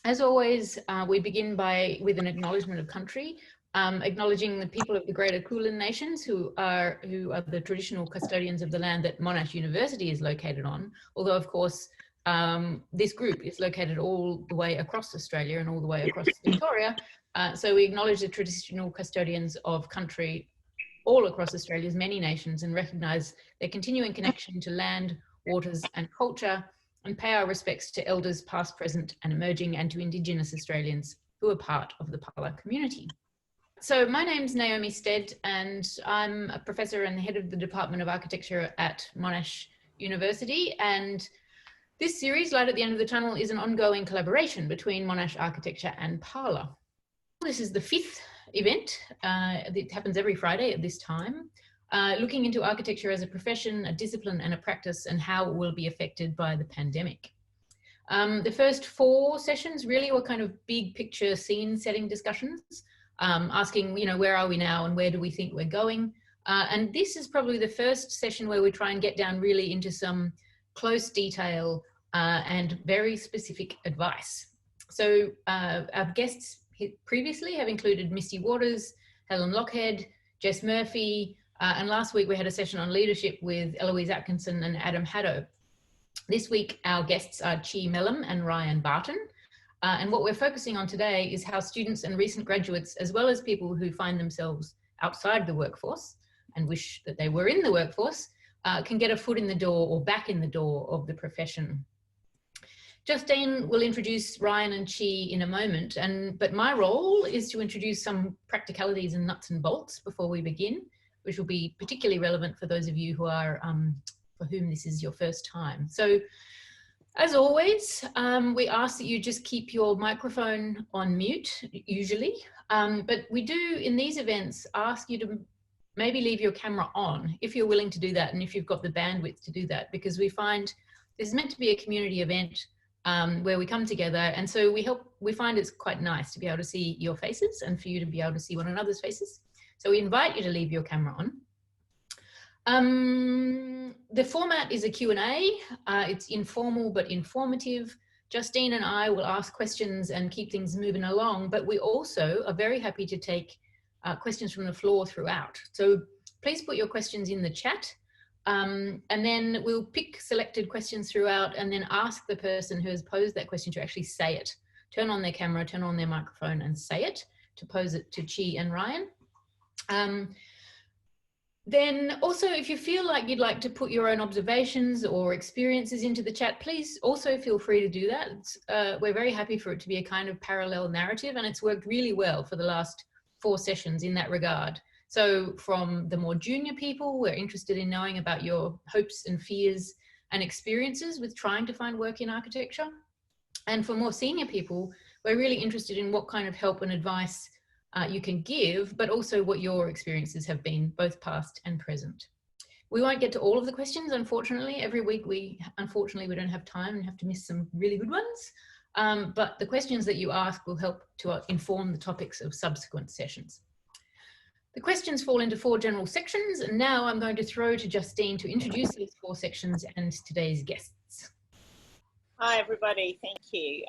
As always, we begin with an acknowledgement of country, acknowledging the people of the Greater Kulin Nations who are the traditional custodians of the land that Monash University is located on. Although, of course, this group is located all the way across Australia and all the way across Victoria. So we acknowledge the traditional custodians of country all across Australia's many nations and recognise their continuing connection to land, waters and culture, and pay our respects to elders past, present and emerging, and to Indigenous Australians who are part of the Pala community. So my name's Naomi Stead and I'm a professor and the head of the Department of Architecture at Monash University, and this series, Light at the End of the Tunnel, is an ongoing collaboration between Monash Architecture and Pala. This is the 5th event. It happens every Friday at this time, looking into architecture as a profession, a discipline and a practice, and how it will be affected by the pandemic. The first 4 sessions really were kind of big picture scene setting discussions, asking, where are we now and where do we think we're going? And this is probably the first session where we try and get down really into some close detail and very specific advice. So our guests previously have included Misty Waters, Helen Lockhead, Jess Murphy, and last week we had a session on leadership with Eloise Atkinson and Adam Haddo. This week our guests are Chi Mellum and Ryan Barton, and what we're focusing on today is how students and recent graduates, as well as people who find themselves outside the workforce and wish that they were in the workforce, can get a foot in the door or back in the door of the profession. Justine will introduce Ryan and Chi in a moment, but my role is to introduce some practicalities and nuts and bolts before we begin, which will be particularly relevant for those of you who are, for whom this is your first time. So, as always, we ask that you just keep your microphone on mute, usually, but we do, in these events, ask you to maybe leave your camera on, if you're willing to do that and if you've got the bandwidth to do that, because we find this is meant to be a community event where we come together, and so we find it's quite nice to be able to see your faces and for you to be able to see one another's faces. So we invite you to leave your camera on. The format is a Q&A. It's informal but informative. Justine and I will ask questions and keep things moving along, but we also are very happy to take questions from the floor throughout. So please put your questions in the chat. And then we'll pick selected questions throughout and then ask the person who has posed that question to actually say it. Turn on their camera, turn on their microphone and say it, to pose it to Chi and Ryan. Then also, if you feel like you'd like to put your own observations or experiences into the chat, please also feel free to do that. We're very happy for it to be a kind of parallel narrative, and it's worked really well for the last 4 sessions in that regard. So from the more junior people, we're interested in knowing about your hopes and fears and experiences with trying to find work in architecture. And for more senior people, we're really interested in what kind of help and advice you can give, but also what your experiences have been, both past and present. We won't get to all of the questions, unfortunately. Every week, unfortunately, we don't have time and have to miss some really good ones. But the questions that you ask will help to inform the topics of subsequent sessions. The questions fall into 4 general sections, and now I'm going to throw to Justine to introduce these 4 sections and today's guests. Hi everybody, thank you.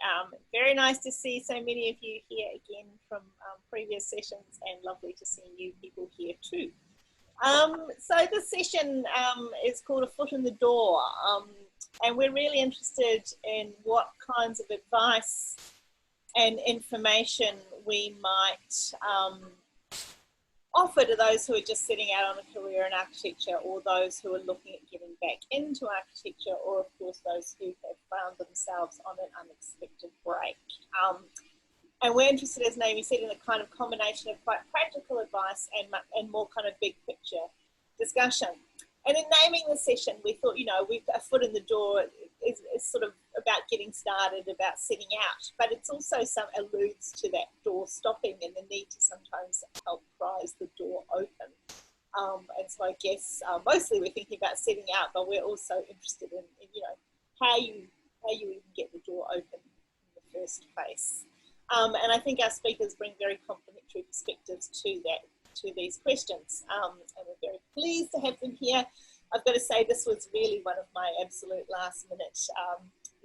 Very nice to see so many of you here again from previous sessions, and lovely to see new people here too. So this session is called A Foot in the Door, and we're really interested in what kinds of advice and information we might offer to those who are just setting out on a career in architecture, or those who are looking at getting back into architecture, or of course those who have found themselves on an unexpected break. And we're interested, as Naomi said, in a kind of combination of quite practical advice and more kind of big picture discussion. And in naming the session, we thought, we've got a foot in the door is sort of about getting started, about setting out, but it's also alludes to that door stopping and the need to sometimes help prise the door open. And so I guess mostly we're thinking about setting out, but we're also interested in how you even get the door open in the first place. And I think our speakers bring very complementary perspectives to these questions, and we're very pleased to have them here. I've got to say this was really one of my absolute last minute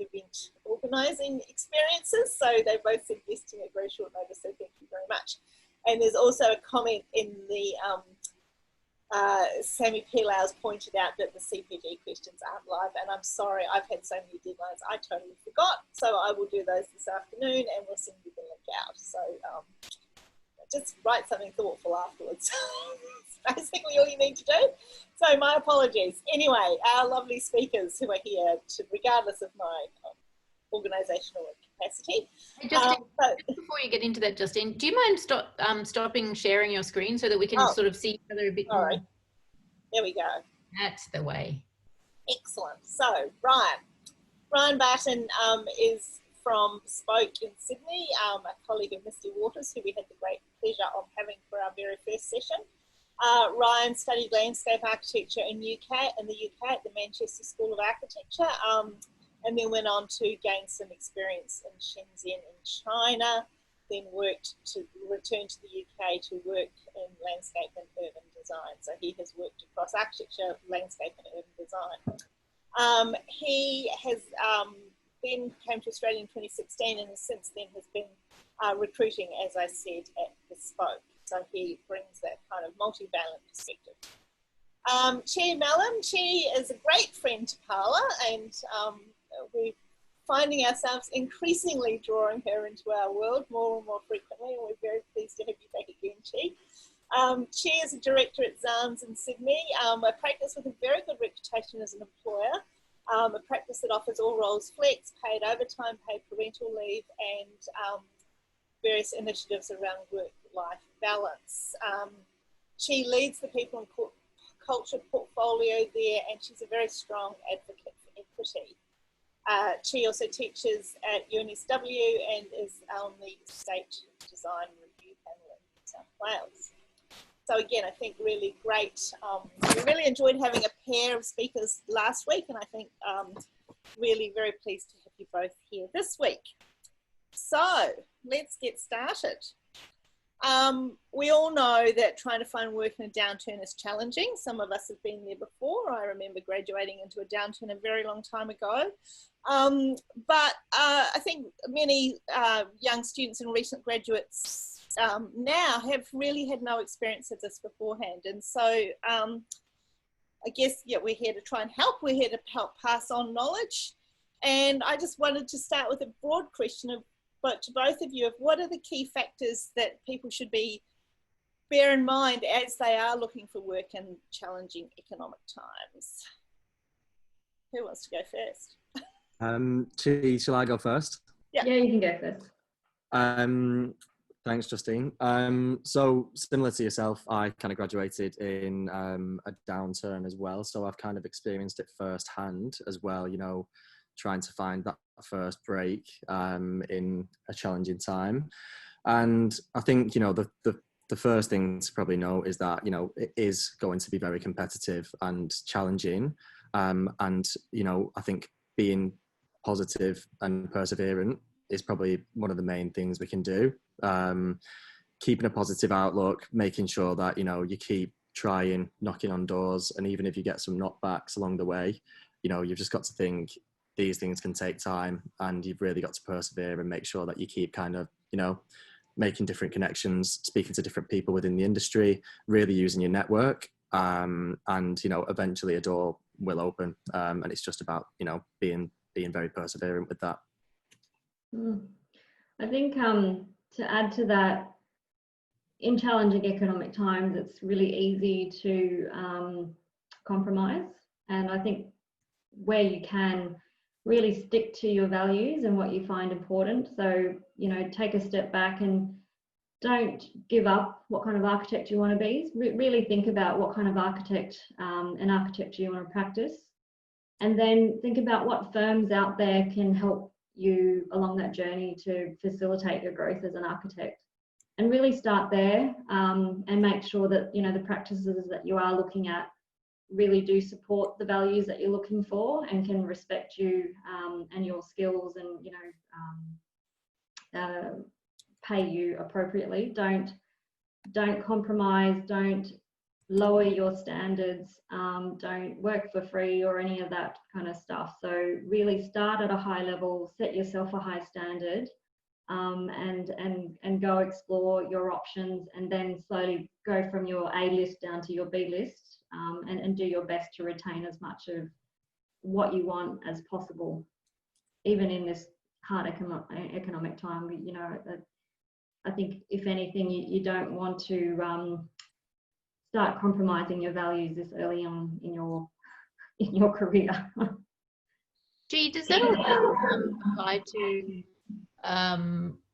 event organising experiences. So they both said yes to me at very short notice, so thank you very much. And there's also a comment in the Sammy Pilau's pointed out that the CPD questions aren't live, and I'm sorry, I've had so many deadlines, I totally forgot. So I will do those this afternoon and we'll send you the link out. So just write something thoughtful afterwards. That's basically all you need to do. So my apologies. Anyway, our lovely speakers who are here, regardless of my organisational capacity. Hey, Justine, before you get into that, Justine, do you mind stopping sharing your screen so that we can sort of see each other a bit more? There we go. That's the way. Excellent. So Ryan Barton is from Spoke in Sydney, a colleague of Misty Waters, who we had the great pleasure of having for our very first session. Ryan studied landscape architecture in the UK at the Manchester School of Architecture, and then went on to gain some experience in Shenzhen in China, then returned to the UK to work in landscape and urban design. So he has worked across architecture, landscape and urban design. He has then came to Australia in 2016 and since then has been recruiting, as I said, at Bespoke. So he brings that kind of multivalent perspective. Chi Mellon, Chi is a great friend to Paula, and we're finding ourselves increasingly drawing her into our world more and more frequently, and we're very pleased to have you back again, Chi. Chi is a director at Zahns in Sydney, a practice with a very good reputation as an employer, a practice that offers all roles flex, paid overtime, paid parental leave, and various initiatives around work-life balance. She leads the people and culture portfolio there, and she's a very strong advocate for equity. She also teaches at UNSW and is on the State Design Review Panel in New South Wales. So again, I think really great. We really enjoyed having a pair of speakers last week, and I think really very pleased to have you both here this week. So let's get started. We all know that trying to find work in a downturn is challenging. Some of us have been there before. I remember graduating into a downturn a very long time ago. But I think many young students and recent graduates now have really had no experience of this beforehand. And so I guess, yeah, we're here to try and help. We're here to help pass on knowledge. And I just wanted to start with a broad question to both of you, of what are the key factors that people should bear in mind as they are looking for work in challenging economic times? Who wants to go first? Chi, shall I go first? Yeah, you can go first. Thanks, Justine. So similar to yourself, I kind of graduated in a downturn as well. So I've kind of experienced it firsthand as well, you know, trying to find that first break in a challenging time. And I think, you know, the first thing to probably know is that, you know, it is going to be very competitive and challenging. And, you know, I think being positive and perseverant is probably one of the main things we can do. Keeping a positive outlook, making sure that, you know, you keep trying, knocking on doors, and even if you get some knockbacks along the way, you know, you've just got to think these things can take time, and you've really got to persevere and make sure that you keep kind of, you know, making different connections, speaking to different people within the industry, really using your network, and, you know, eventually a door will open, and it's just about, you know, being very perseverant with that. I think to add to that, in challenging economic times, it's really easy to compromise. And I think where you can, really stick to your values and what you find important. So, you know, take a step back and don't give up what kind of architect you want to be. Really think about what kind of architect and architecture you want to practice. And then think about what firms out there can help you along that journey to facilitate your growth as an architect. And really start there and make sure that, you know, the practices that you are looking at really do support the values that you're looking for and can respect you and your skills, and, you know, pay you appropriately. Don't compromise, don't lower your standards, don't work for free or any of that kind of stuff. So really start at a high level, set yourself a high standard, and go explore your options, and then slowly go from your A list down to your B list, and do your best to retain as much of what you want as possible, even in this hard economic time. You know, I think if anything, you don't want to start compromising your values this early on in your career. Gee, does that also apply to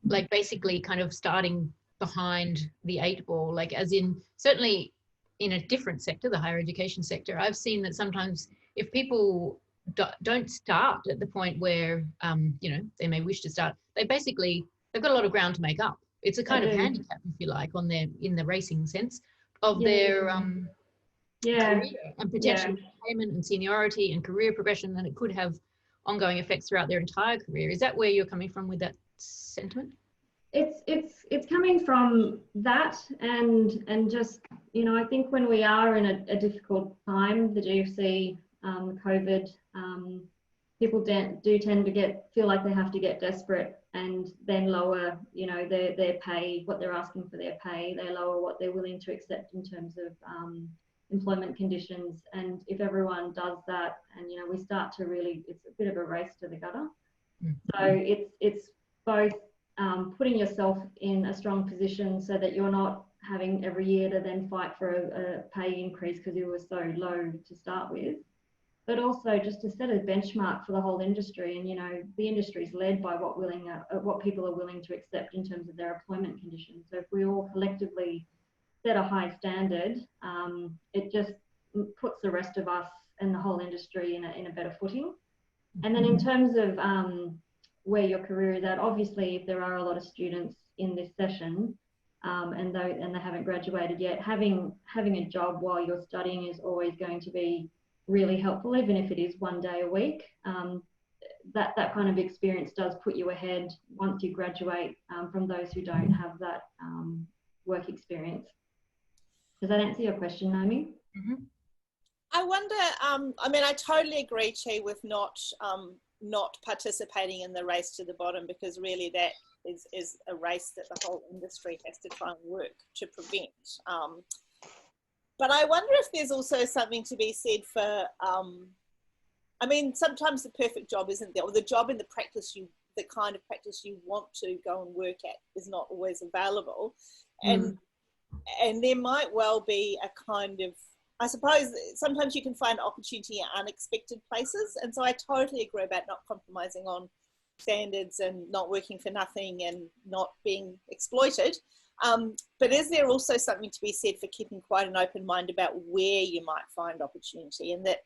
like basically kind of starting behind the 8 ball, like as in certainly in a different sector, the higher education sector, I've seen that sometimes if people don't start at the point where you know, they may wish to start, they've got a lot of ground to make up. It's a kind of handicap, if you like, on their, in the racing sense of their career and potential payment and seniority and career progression, and it could have ongoing effects throughout their entire career. Is that where you're coming from with that sentiment? It's coming from that, and just, you know, I think when we are in a difficult time, the GFC, COVID, people do tend to feel like they have to get desperate, and then lower, you know, their pay, what they're asking for their pay. They lower what they're willing to accept in terms of employment conditions. And if everyone does that, and, you know, we start to really, it's a bit of a race to the gutter. So it's both putting yourself in a strong position so that you're not having every year to then fight for a pay increase because you were so low to start with, but also just to set a benchmark for the whole industry. And, you know, the industry is led by what people are willing to accept in terms of their employment conditions. So if we all collectively set a high standard, it just puts the rest of us and the whole industry in a better footing. And then in terms of where your career is at, obviously if there are a lot of students in this session and they haven't graduated yet, having a job while you're studying is always going to be really helpful, even if it is 1 day a week. That kind of experience does put you ahead once you graduate from those who don't have that work experience. Does that answer your question, Naomi? Mm-hmm. I wonder, I mean, I totally agree, Chi, with not participating in the race to the bottom, because really that is a race that the whole industry has to try and work to prevent. But I wonder if there's also something to be said for, I mean, sometimes the perfect job isn't there, or the job in the kind of practice you want to go and work at is not always available. And there might well be a kind of, I suppose sometimes you can find opportunity in unexpected places. And so I totally agree about not compromising on standards and not working for nothing and not being exploited. But is there also something to be said for keeping quite an open mind about where you might find opportunity, and that,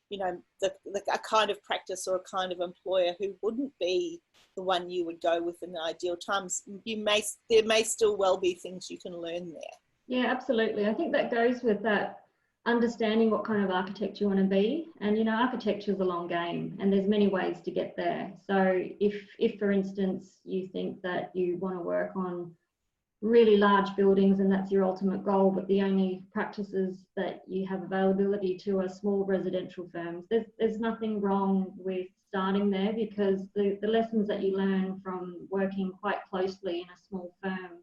you know, a kind of practice or a kind of employer who wouldn't be the one you would go with in the ideal times, there may still well be things you can learn there. Yeah, absolutely. I think that goes with that understanding what kind of architect you want to be. And, you know, architecture is a long game, and there's many ways to get there. So if for instance you think that you want to work on really large buildings and that's your ultimate goal, but the only practices that you have availability to are small residential firms, there's nothing wrong with starting there, because the lessons that you learn from working quite closely in a small firm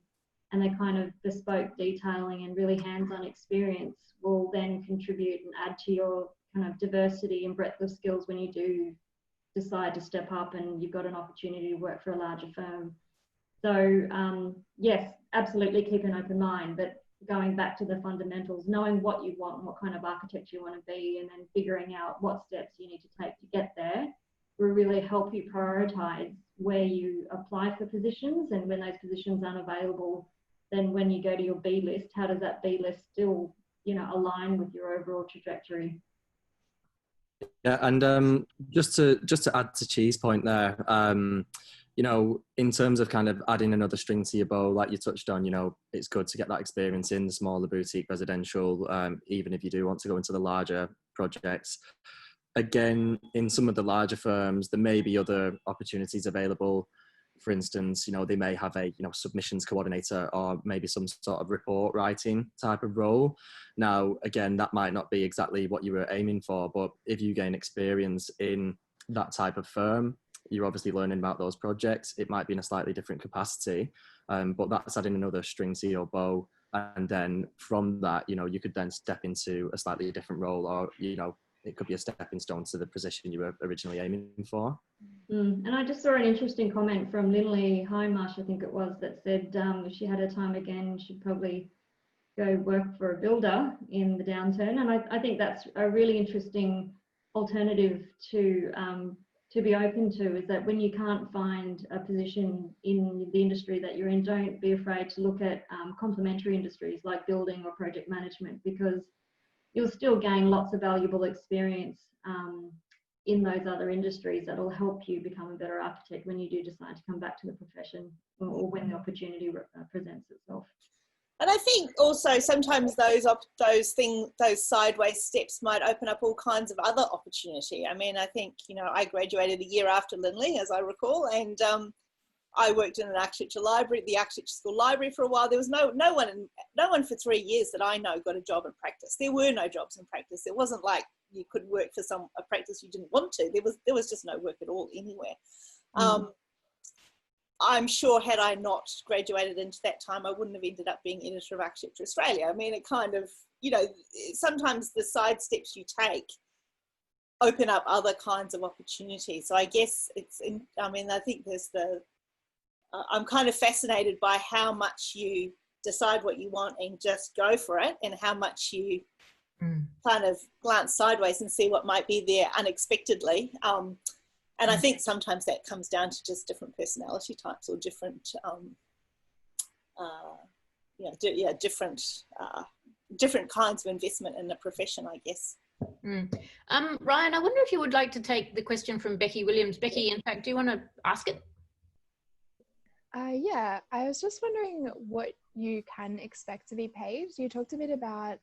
and the kind of bespoke detailing and really hands-on experience will then contribute and add to your kind of diversity and breadth of skills when you do decide to step up and you've got an opportunity to work for a larger firm. So yes, absolutely keep an open mind, but going back to the fundamentals, knowing what you want and what kind of architect you want to be, and then figuring out what steps you need to take to get there will really help you prioritize where you apply for positions. And when those positions aren't available, then when you go to your B list, how does that B list still, you know, align with your overall trajectory? Yeah, and just to add to Chi's point there, you know, in terms of kind of adding another string to your bow, like you touched on, you know, it's good to get that experience in the smaller boutique residential, even if you do want to go into the larger projects. Again, in some of the larger firms, there may be other opportunities available for instance, you know, they may have a, you know, submissions coordinator or maybe some sort of report writing type of role. Now, again, that might not be exactly what you were aiming for, but if you gain experience in that type of firm, you're obviously learning about those projects. It might be in a slightly different capacity, but that's adding another string to your bow. And then from that, you know, you could then step into a slightly different role, or, you know, it could be a stepping stone to the position you were originally aiming for. And I just saw an interesting comment from Lindley Hindmarsh, I think it was, that said if she had her time again, she'd probably go work for a builder in the downturn. And I think that's a really interesting alternative to be open to, is that when you can't find a position in the industry that you're in, don't be afraid to look at complementary industries like building or project management, because you'll still gain lots of valuable experience in those other industries that will help you become a better architect when you do decide to come back to the profession, or when the opportunity presents itself. And I think also sometimes those sideways steps might open up all kinds of other opportunity. I mean, I think, you know, I graduated a year after Lindley, as I recall, and I worked in an architecture library, the architecture school library, for a while. There was no one for 3 years that I know got a job in practice. There were no jobs in practice. It wasn't like you could work for a practice you didn't want to. There was just no work at all anywhere. I'm sure had I not graduated into that time, I wouldn't have ended up being editor of Architecture Australia. I mean, it kind of, you know, sometimes the side steps you take open up other kinds of opportunities. So I guess I think there's I'm kind of fascinated by how much you decide what you want and just go for it, and how much you kind of glance sideways and see what might be there unexpectedly. And I think sometimes that comes down to just different personality types, or different, different kinds of investment in the profession, I guess. Ryan, I wonder if you would like to take the question from Becky Williams. Becky, in fact, do you want to ask it? Yeah, I was just wondering what you can expect to be paid. You talked a bit about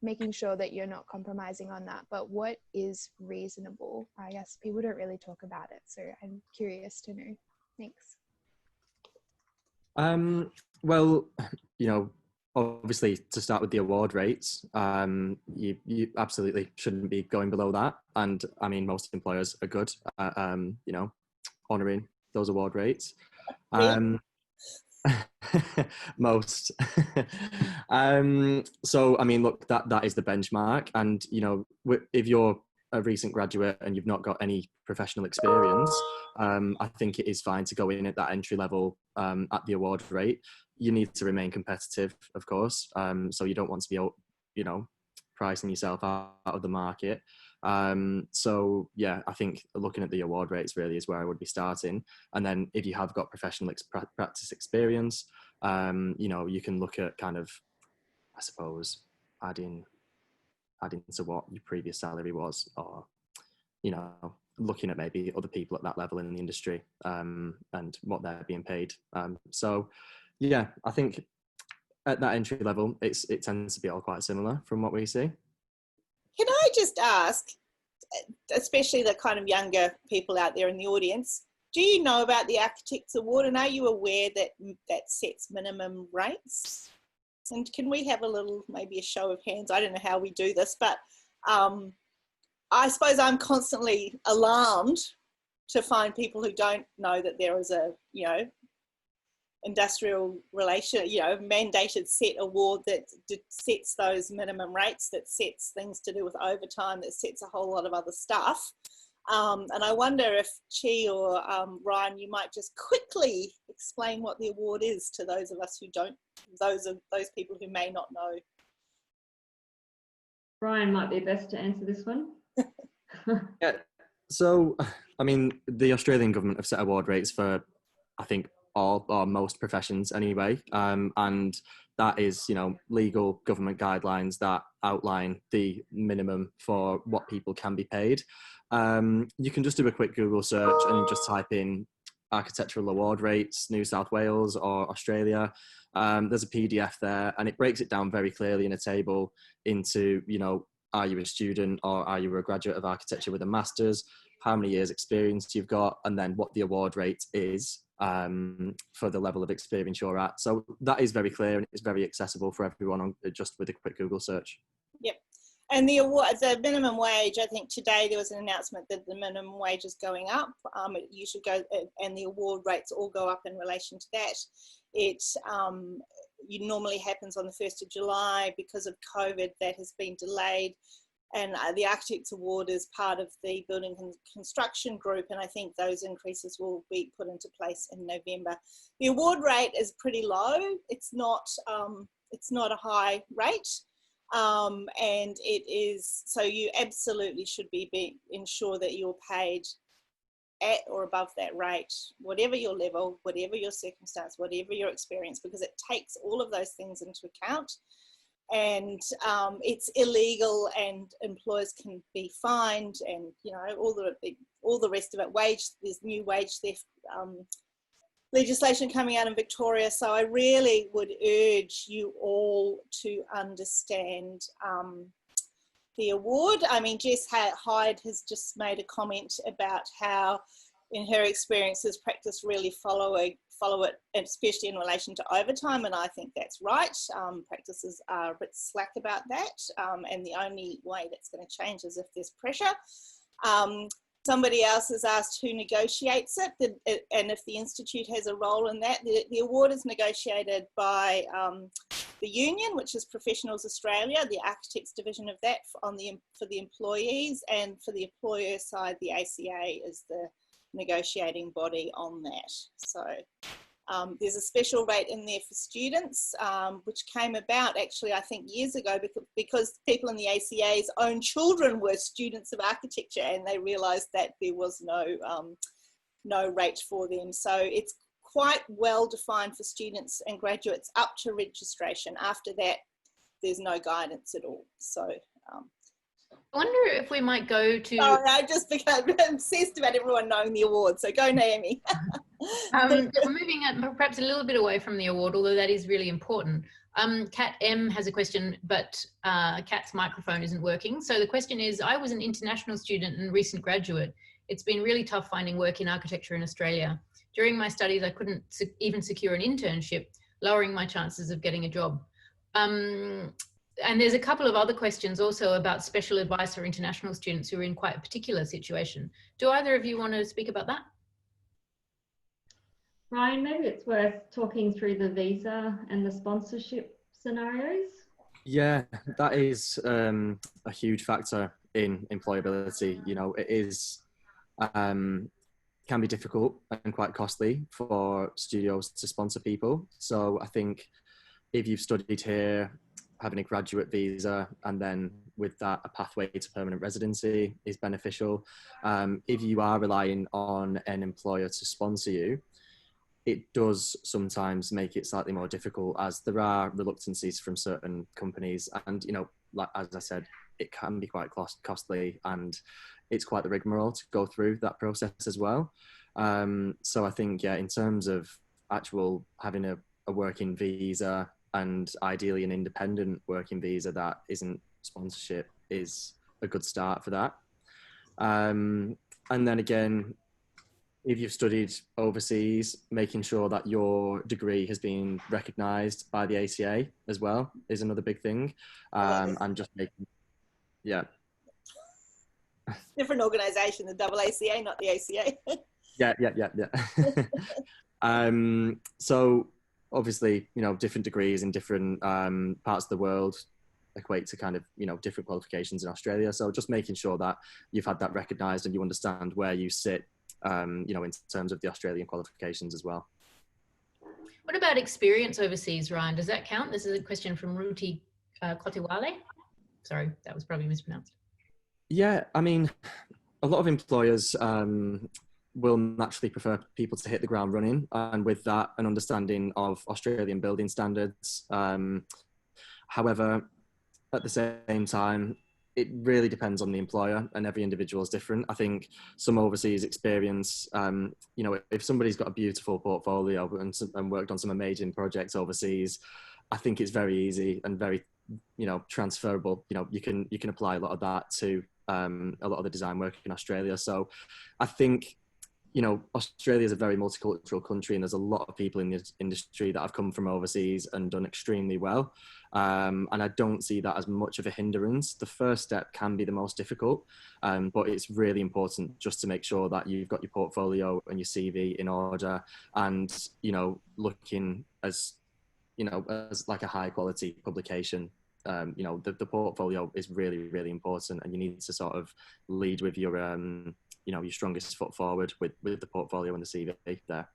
making sure that you're not compromising on that, but what is reasonable? I guess people don't really talk about it, so I'm curious to know. Thanks. Well, you know, obviously to start with the award rates, you absolutely shouldn't be going below that. And I mean, most employers are good at, you know, honouring those award rates. Most. So I mean, look, that is the benchmark, and you know, if you're a recent graduate and you've not got any professional experience, I think it is fine to go in at that entry level at the award rate. You need to remain competitive, of course, so you don't want to be, you know, pricing yourself out of the market. So yeah, I think looking at the award rates really is where I would be starting. And then if you have got professional practice experience, you know, you can look at kind of, I suppose, adding to what your previous salary was, or, you know, looking at maybe other people at that level in the industry, and what they're being paid. So yeah, I think at that entry level, it tends to be all quite similar from what we see. Can I just ask, especially the kind of younger people out there in the audience, do you know about the Architects Award, and are you aware that that sets minimum rates? And can we have maybe a show of hands? I don't know how we do this, but I suppose I'm constantly alarmed to find people who don't know that there is a, you know, industrial relation, you know, mandated set award that sets those minimum rates, that sets things to do with overtime, that sets a whole lot of other stuff. And I wonder if Chi or Ryan, you might just quickly explain what the award is to those of us who don't, those people who may not know. Ryan might be best to answer this one. Yeah. So, I mean, the Australian government have set award rates for, I think, all or most professions anyway, and that is, you know, legal government guidelines that outline the minimum for what people can be paid. You can just do a quick Google search and just type in architectural award rates, New South Wales or Australia. There's a PDF there, and it breaks it down very clearly in a table into, you know, are you a student or are you a graduate of architecture with a master's, how many years experience you've got, and then what the award rate is. for the level of experience you're at. So that is very clear and it's very accessible for everyone on just with a quick Google search. Yep. And the award, the minimum wage, I think today there was an announcement that the minimum wage is going up. You should go, and the award rates all go up in relation to that. It normally happens on the 1st of July. Because of COVID, that has been delayed. And the Architects Award is part of the Building and Construction Group, and I think those increases will be put into place in November. The award rate is pretty low. It's not a high rate. And it is, so you absolutely should ensure that you're paid at or above that rate, whatever your level, whatever your circumstance, whatever your experience, because it takes all of those things into account. And it's illegal, and employers can be fined, and all the rest of it. There's new wage theft legislation coming out in Victoria. So I really would urge you all to understand the award. I mean, Jess Hyde has just made a comment about how, in her experiences, practice really follow it, especially in relation to overtime, and I think that's right. Practices are a bit slack about that, and the only way that's going to change is if there's pressure. Somebody else has asked who negotiates it, and if the Institute has a role in that. The award is negotiated by the union, which is Professionals Australia, the architects division of that for the employees, and for the employer side, the ACA is the negotiating body on that. So there's a special rate in there for students, which came about actually, I think, years ago, because people in the ACA's own children were students of architecture, and they realised that there was no rate for them. So it's quite well defined for students and graduates up to registration. After that, there's no guidance at all. So I wonder if we might go to... Oh, I just became obsessed about everyone knowing the award, so go Naomi. We're moving perhaps a little bit away from the award, although that is really important. Kat M has a question, but Kat's microphone isn't working. So the question is, I was an international student and recent graduate. It's been really tough finding work in architecture in Australia. During my studies, I couldn't even secure an internship, lowering my chances of getting a job. And there's a couple of other questions also about special advice for international students who are in quite a particular situation. Do either of you want to speak about that? Ryan, maybe it's worth talking through the visa and the sponsorship scenarios. Yeah, that is a huge factor in employability. It is can be difficult and quite costly for studios to sponsor people. So I think if you've studied here, having a graduate visa and then with that a pathway to permanent residency is beneficial. If you are relying on an employer to sponsor you, it does sometimes make it slightly more difficult, as there are reluctancies from certain companies, and like as I said, it can be quite costly, and it's quite the rigmarole to go through that process as well. So I think, yeah, in terms of actual having a working visa, and ideally an independent working visa that isn't sponsorship, is a good start for that. And then again, if you've studied overseas, making sure that your degree has been recognised by the ACA as well is another big thing. And just making, yeah. Different organisation, the AACA, not the ACA. Yeah. So obviously, different degrees in different parts of the world equate to kind of, different qualifications in Australia. So just making sure that you've had that recognised and you understand where you sit, in terms of the Australian qualifications as well. What about experience overseas, Ryan? Does that count? This is a question from Ruti Kotiwale. Sorry, that was probably mispronounced. Yeah, I mean, a lot of employers will naturally prefer people to hit the ground running, and with that, an understanding of Australian building standards. However, at the same time, it really depends on the employer, and every individual is different. I think some overseas experience, if somebody's got a beautiful portfolio and worked on some amazing projects overseas, I think it's very easy and very, transferable. You can apply a lot of that to a lot of the design work in Australia. So I think Australia is a very multicultural country, and there's a lot of people in this industry that have come from overseas and done extremely well. And I don't see that as much of a hindrance. The first step can be the most difficult, but it's really important just to make sure that you've got your portfolio and your CV in order, and, looking as like a high quality publication. The portfolio is really, really important, and you need to sort of lead with your your strongest foot forward with the portfolio and the CV there.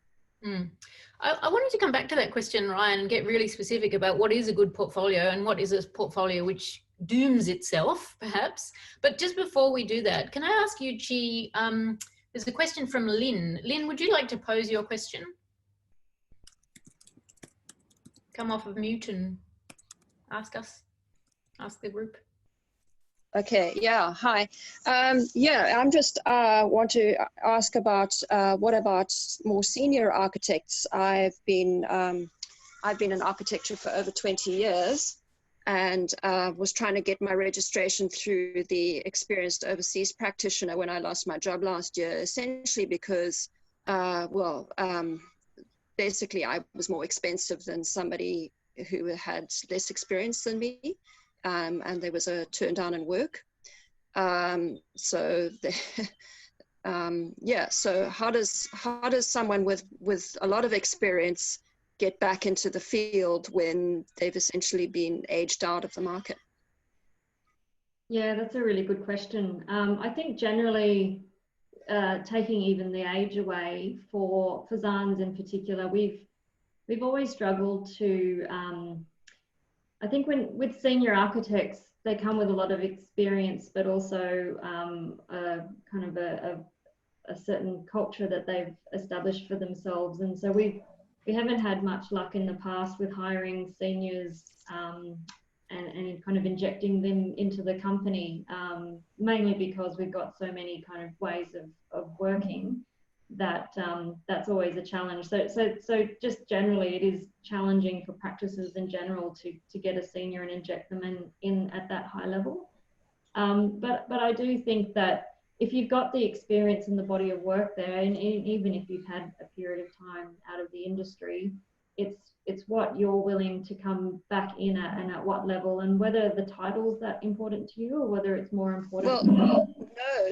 I wanted to come back to that question, Ryan, and get really specific about what is a good portfolio and what is a portfolio which dooms itself, perhaps. But just before we do that, can I ask you, Chi, there's a question from Lynn. Lynn, would you like to pose your question? Come off of mute and ask the group. Okay, yeah, hi. I'm just want to ask about what about more senior architects? I've been in architecture for over 20 years, and was trying to get my registration through the experienced overseas practitioner when I lost my job last year, essentially because, basically I was more expensive than somebody who had less experience than me. And there was a turn down in work. So how does someone with a lot of experience get back into the field when they've essentially been aged out of the market? Yeah, that's a really good question. I think generally, taking even the age away for Zans in particular, we've always struggled to. I think with senior architects, they come with a lot of experience, but also a certain culture that they've established for themselves. And so we haven't had much luck in the past with hiring seniors and kind of injecting them into the company, mainly because we've got so many kind of ways of working that that's always a challenge. So just generally it is challenging for practices in general to get a senior and inject them in at that high level. But I do think that if you've got the experience and the body of work there, and even if you've had a period of time out of the industry, it's what you're willing to come back in at and at what level, and whether the title's that important to you or whether it's more important. Well,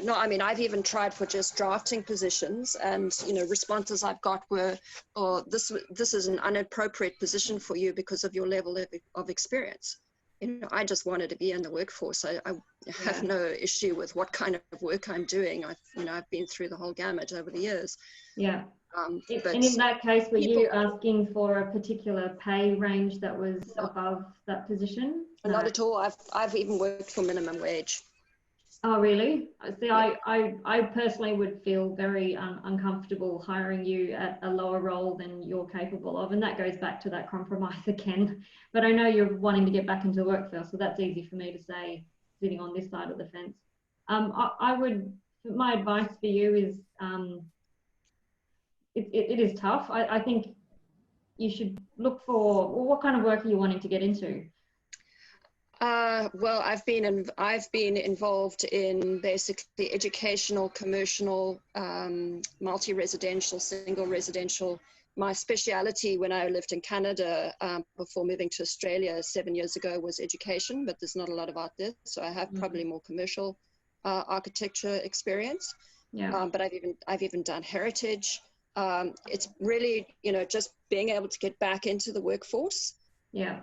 no. I mean, I've even tried for just drafting positions, and responses I've got were, "Oh, this is an inappropriate position for you because of your level of experience." I just wanted to be in the workforce. I have no issue with what kind of work I'm doing. I've been through the whole gamut over the years. Yeah. But and in that case, were you asking for a particular pay range that was above that position? Not at all. I've even worked for minimum wage. Oh, really? See, Yeah. I personally would feel very uncomfortable hiring you at a lower role than you're capable of. And that goes back to that compromise again. But I know you're wanting to get back into the workforce, so that's easy for me to say sitting on this side of the fence. My advice for you is, it is tough. I think you should look for, well, what kind of work are you wanting to get into? Well, I've been involved in basically educational, commercial, multi-residential, single residential. My speciality when I lived in Canada before moving to Australia 7 years ago was education, but there's not a lot of art there. So I have probably more commercial architecture experience. Yeah. But I've even done heritage. It's really, just being able to get back into the workforce. Yeah.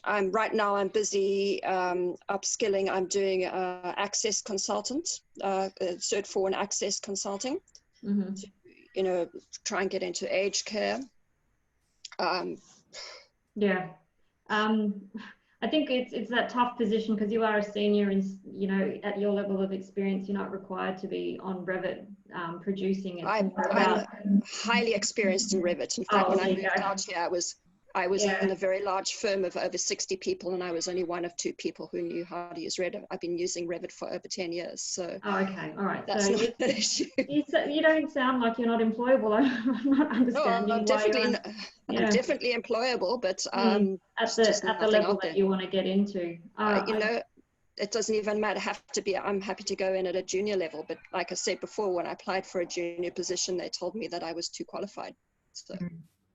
I'm busy upskilling. I'm doing access consultant, Cert 4 in access consulting, to, try and get into aged care. Yeah. I think it's that tough position because you are a senior and, at your level of experience, you're not required to be on Revit producing it. I'm highly experienced in Revit. In fact, when I moved out here, I was in a very large firm of over 60 people, and I was only one of 2 people who knew how to use Revit. I've been using Revit for over 10 years. So okay, all right. That's not an issue. You don't sound like you're not employable. I'm not understanding. No, I'm definitely employable, but at the level that you want to get into. it doesn't even have to be, I'm happy to go in at a junior level, but like I said before, when I applied for a junior position, they told me that I was too qualified. So.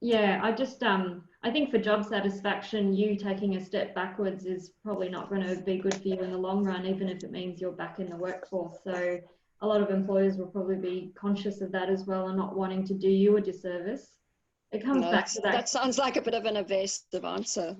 Yeah, I think for job satisfaction, you taking a step backwards is probably not going to be good for you in the long run, even if it means you're back in the workforce. So a lot of employers will probably be conscious of that as well and not wanting to do you a disservice. It comes back to that. That sounds like a bit of an evasive answer,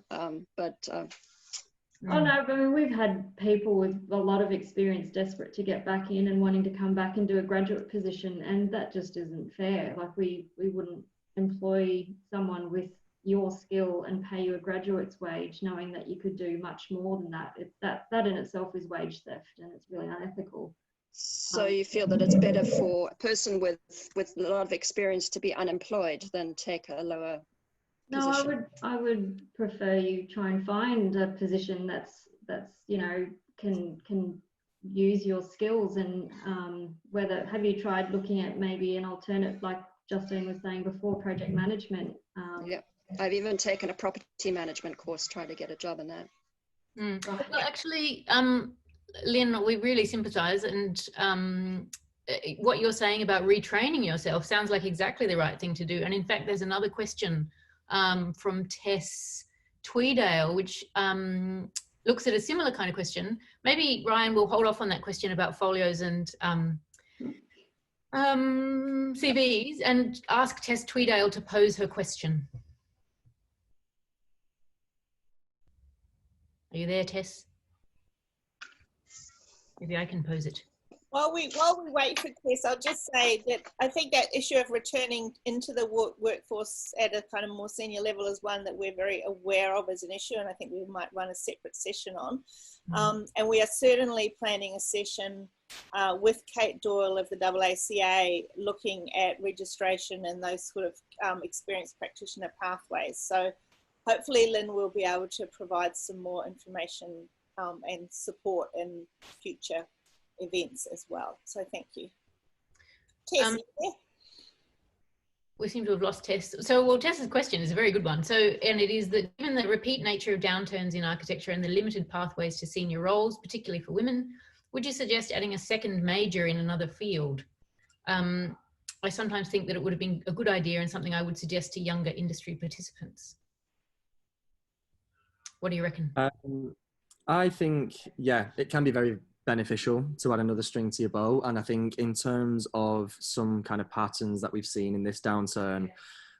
but. Oh no, but I mean, we've had people with a lot of experience desperate to get back in and wanting to come back and do a graduate position, and that just isn't fair. Like we wouldn't employ someone with your skill and pay you a graduate's wage knowing that you could do much more than that. That in itself is wage theft, and it's really unethical. So you feel that it's better for a person with a lot of experience to be unemployed than take a lower position? No, I would prefer you try and find a position that's you know, can use your skills, and have you tried looking at maybe an alternate, like Justine was saying before, project management? Yeah, I've even taken a property management course, trying to get a job in that. Well, actually, Lynn, we really sympathise, and what you're saying about retraining yourself sounds like exactly the right thing to do. And in fact, there's another question from Tess Tweedale, which looks at a similar kind of question. Maybe Ryan will hold off on that question about folios and CVs and ask Tess Tweedale to pose her question. Are you there, Tess? Maybe I can pose it. While we wait for Tess, I'll just say that I think that issue of returning into the workforce at a kind of more senior level is one that we're very aware of as an issue, and I think we might run a separate session on. And we are certainly planning a session with Kate Doyle of the AACA looking at registration and those sort of experienced practitioner pathways. So hopefully Lynn will be able to provide some more information and support in future events as well. So thank you. Tess, we seem to have lost Tess. So, well, Tess's question is a very good one. So, and it is that given the repeat nature of downturns in architecture and the limited pathways to senior roles, particularly for women, would you suggest adding a second major in another field? I sometimes think that it would have been a good idea and something I would suggest to younger industry participants. What do you reckon? I think, yeah, it can be very beneficial to add another string to your bow. And I think in terms of some kind of patterns that we've seen in this downturn,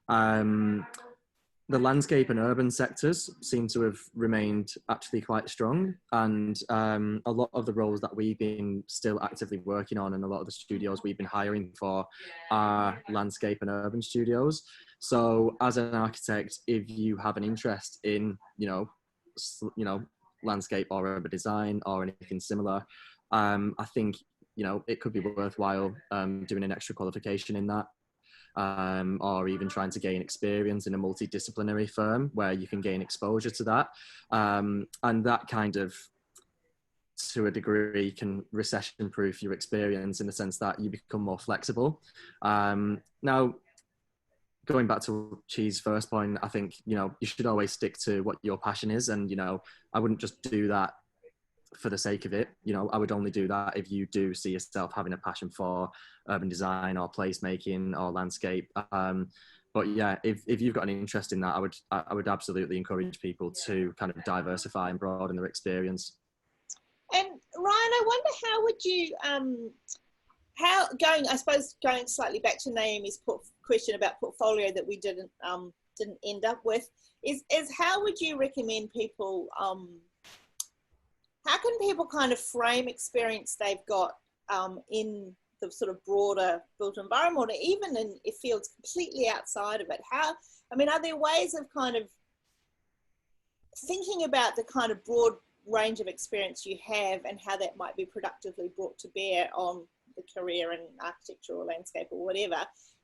the landscape and urban sectors seem to have remained actually quite strong. And a lot of the roles that we've been still actively working on and a lot of the studios we've been hiring for are landscape and urban studios. So as an architect, if you have an interest in, you know, landscape or urban design or anything similar, I think, you know, it could be worthwhile doing an extra qualification in that, or even trying to gain experience in a multidisciplinary firm where you can gain exposure to that, and that kind of, to a degree, can recession-proof your experience in the sense that you become more flexible. Now, going back to Chi's first point, I think, you know, you should always stick to what your passion is. And, you know, I wouldn't just do that for the sake of it. You know, I would only do that if you do see yourself having a passion for urban design or placemaking or landscape. But yeah, if you've got an interest in that, I would absolutely encourage people to kind of diversify and broaden their experience. And Ryan, I wonder how would you, I suppose going slightly back to Naomi's question about portfolio that we didn't end up with, is how would you recommend people, how can people kind of frame experience they've got in the sort of broader built environment, or even in fields completely outside of it? Are there ways of kind of thinking about the kind of broad range of experience you have and how that might be productively brought to bear on the career in architecture or landscape or whatever?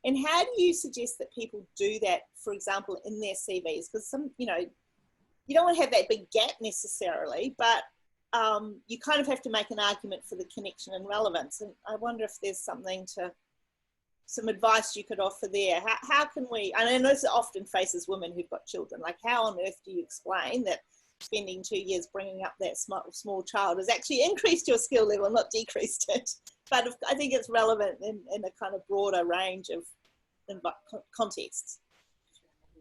And how do you suggest that people do that, for example, in their CVs? Because you don't want to have that big gap necessarily, but you kind of have to make an argument for the connection and relevance. And I wonder if there's some advice you could offer there. How can we, and I know this often faces women who've got children, like how on earth do you explain that spending 2 years bringing up that small child has actually increased your skill level, not decreased it. But I think it's relevant in a kind of broader range of contexts.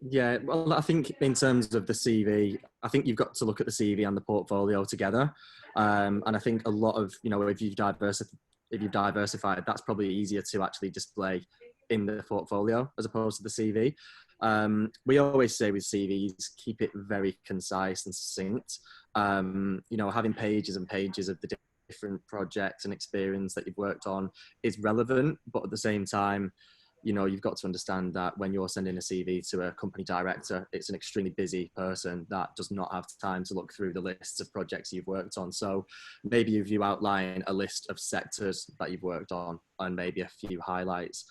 Yeah, well, I think in terms of the CV, I think you've got to look at the CV and the portfolio together. And I think a lot of, if you've diversified, that's probably easier to actually display in the portfolio as opposed to the CV. We always say with CVs, keep it very concise and succinct. Having pages and pages of the different projects and experience that you've worked on is relevant, but at the same time, you've got to understand that when you're sending a CV to a company director, it's an extremely busy person that does not have time to look through the lists of projects you've worked on. So maybe if you outline a list of sectors that you've worked on and maybe a few highlights,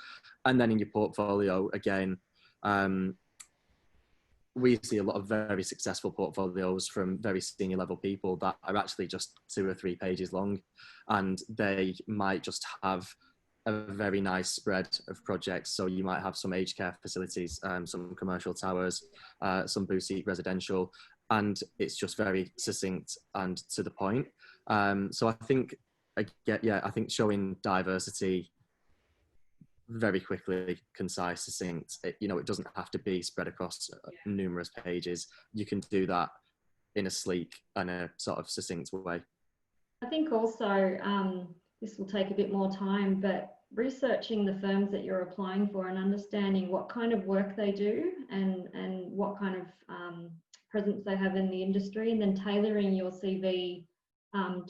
and then in your portfolio, again, we see a lot of very successful portfolios from very senior level people that are actually just 2 or 3 pages long, and they might just have a very nice spread of projects. So you might have some aged care facilities, some commercial towers, some boutique residential, and it's just very succinct and to the point. So I think, I think showing diversity very quickly, concise, succinct, it doesn't have to be spread across numerous pages. You can do that in a sleek and a sort of succinct way. I think also, this will take a bit more time, but researching the firms that you're applying for and understanding what kind of work they do and what kind of presence they have in the industry, and then tailoring your CV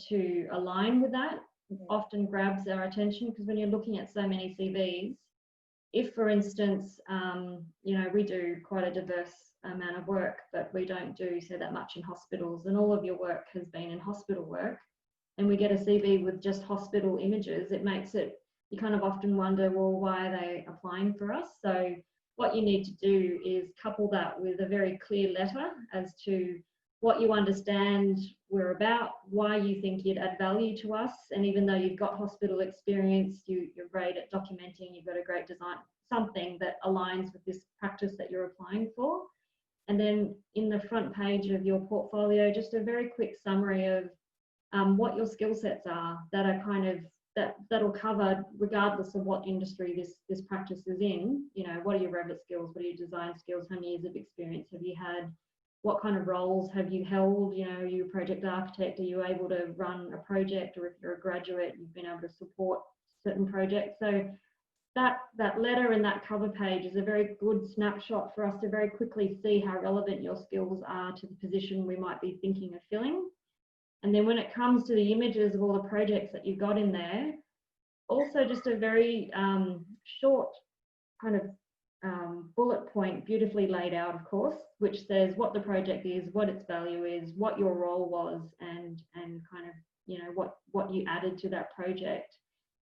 to align with that often grabs our attention, because when you're looking at so many CVs, if for instance, we do quite a diverse amount of work, but we don't do so that much in hospitals, and all of your work has been in hospital work, and we get a CV with just hospital images, it makes it, you kind of often wonder, well, why are they applying for us? So what you need to do is couple that with a very clear letter as to what you understand we're about, why you think you'd add value to us, and even though you've got hospital experience, you're great at documenting, you've got a great design, something that aligns with this practice that you're applying for. And then in the front page of your portfolio, just a very quick summary of what your skill sets are that are kind of, that'll cover regardless of what industry this practice is in. What are your Revit skills? What are your design skills? How many years of experience have you had? What kind of roles have you held? Are you a project architect? Are you able to run a project? Or if you're a graduate, you've been able to support certain projects. So that letter and that cover page is a very good snapshot for us to very quickly see how relevant your skills are to the position we might be thinking of filling. And then when it comes to the images of all the projects that you've got in there, also just a very short kind of bullet point, beautifully laid out, of course, which says what the project is, what its value is, what your role was, and kind of, what you added to that project.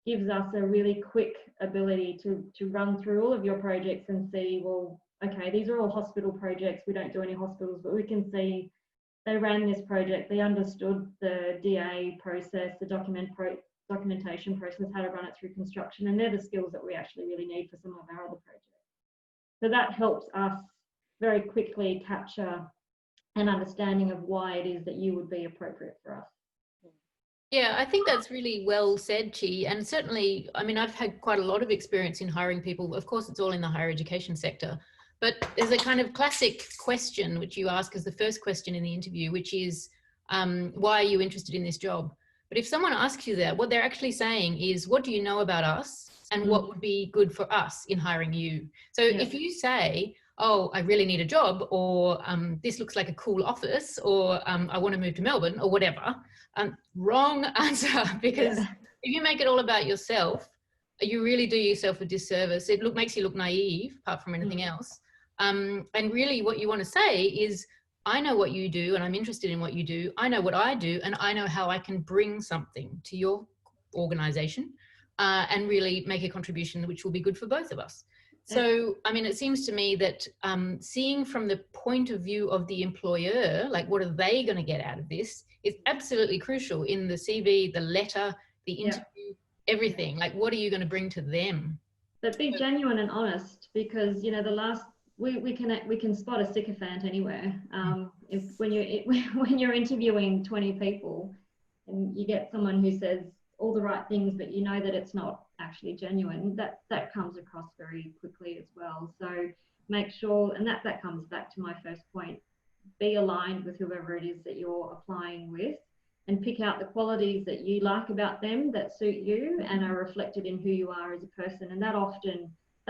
Gives us a really quick ability to run through all of your projects and see, well, okay, these are all hospital projects. We don't do any hospitals, but we can see they ran this project, they understood the DA process, the documentation process, how to run it through construction, and they're the skills that we actually really need for some of our other projects. So that helps us very quickly capture an understanding of why it is that you would be appropriate for us. Yeah, I think that's really well said, Chi. And certainly, I mean, I've had quite a lot of experience in hiring people. Of course, it's all in the higher education sector. But there's a kind of classic question which you ask as the first question in the interview, which is, why are you interested in this job? But if someone asks you that, what they're actually saying is, what do you know about us? And what would be good for us in hiring you? So if you say, oh, I really need a job, or this looks like a cool office, or I want to move to Melbourne, or whatever, wrong answer, because if you make it all about yourself, you really do yourself a disservice. It makes you look naive, apart from anything else. And really what you want to say is, I know what you do and I'm interested in what you do. I know what I do and I know how I can bring something to your organization and really make a contribution which will be good for both of us. So, I mean, it seems to me that seeing from the point of view of the employer, like what are they going to get out of this, is absolutely crucial in the CV, the letter, the interview, everything. Like, what are you going to bring to them? But be genuine and honest, because, the we can spot a sycophant anywhere. If when you're interviewing 20 people and you get someone who says all the right things, but you know that it's not actually genuine, that comes across very quickly as well. So make sure, and that comes back to my first point, be aligned with whoever it is that you're applying with, and pick out the qualities that you like about them that suit you and are reflected in who you are as a person. And that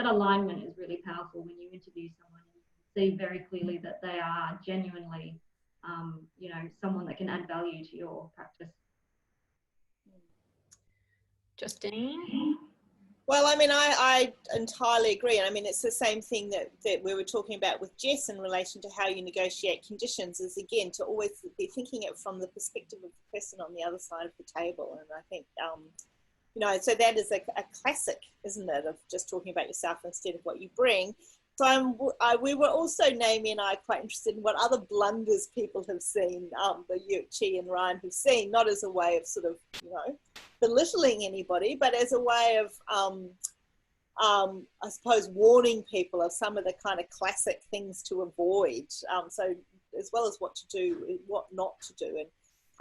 alignment is really powerful when you interview someone. You see very clearly that they are genuinely, someone that can add value to your practice. Justine? Well, I mean, I entirely agree. And I mean, it's the same thing that we were talking about with Jess in relation to how you negotiate conditions, is again, to always be thinking it from the perspective of the person on the other side of the table. And I think, so that is a classic, isn't it, of just talking about yourself instead of what you bring. So we were also, Naomi and I, quite interested in what other blunders people have seen, Chi and Ryan have seen, not as a way of sort of, belittling anybody, but as a way of, I suppose, warning people of some of the kind of classic things to avoid. So as well as what to do, what not to do,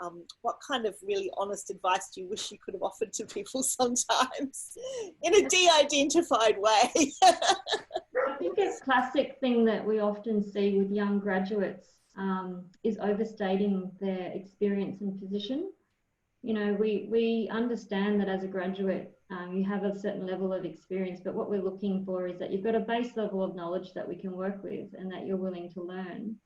and what kind of really honest advice do you wish you could have offered to people sometimes in a de-identified way? I think a classic thing that we often see with young graduates is overstating their experience and position. We understand that as a graduate, you have a certain level of experience, but what we're looking for is that you've got a base level of knowledge that we can work with and that you're willing to learn.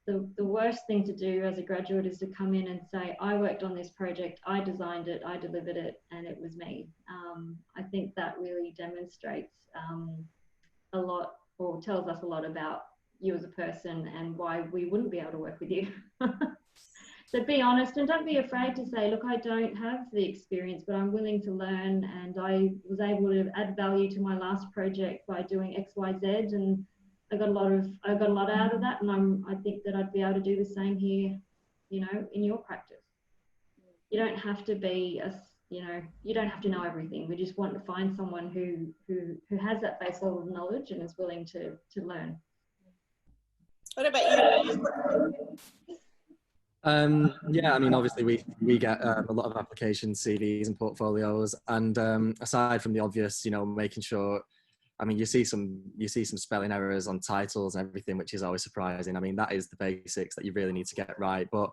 The worst thing to do as a graduate is to come in and say, I worked on this project, I designed it, I delivered it, and it was me. I think that really demonstrates a lot, or tells us a lot about you as a person and why we wouldn't be able to work with you. So be honest and don't be afraid to say, look, I don't have the experience, but I'm willing to learn, and I was able to add value to my last project by doing X, Y, Z, and I got a lot out of that, and I think that I'd be able to do the same here, in your practice. You don't have to be you don't have to know everything. We just want to find someone who has that base level of knowledge and is willing to learn. What about you? Yeah, I mean, obviously we get a lot of applications, CVs and portfolios, and aside from the obvious, making sure, I mean, you see some spelling errors on titles and everything, which is always surprising. I mean, that is the basics that you really need to get right, but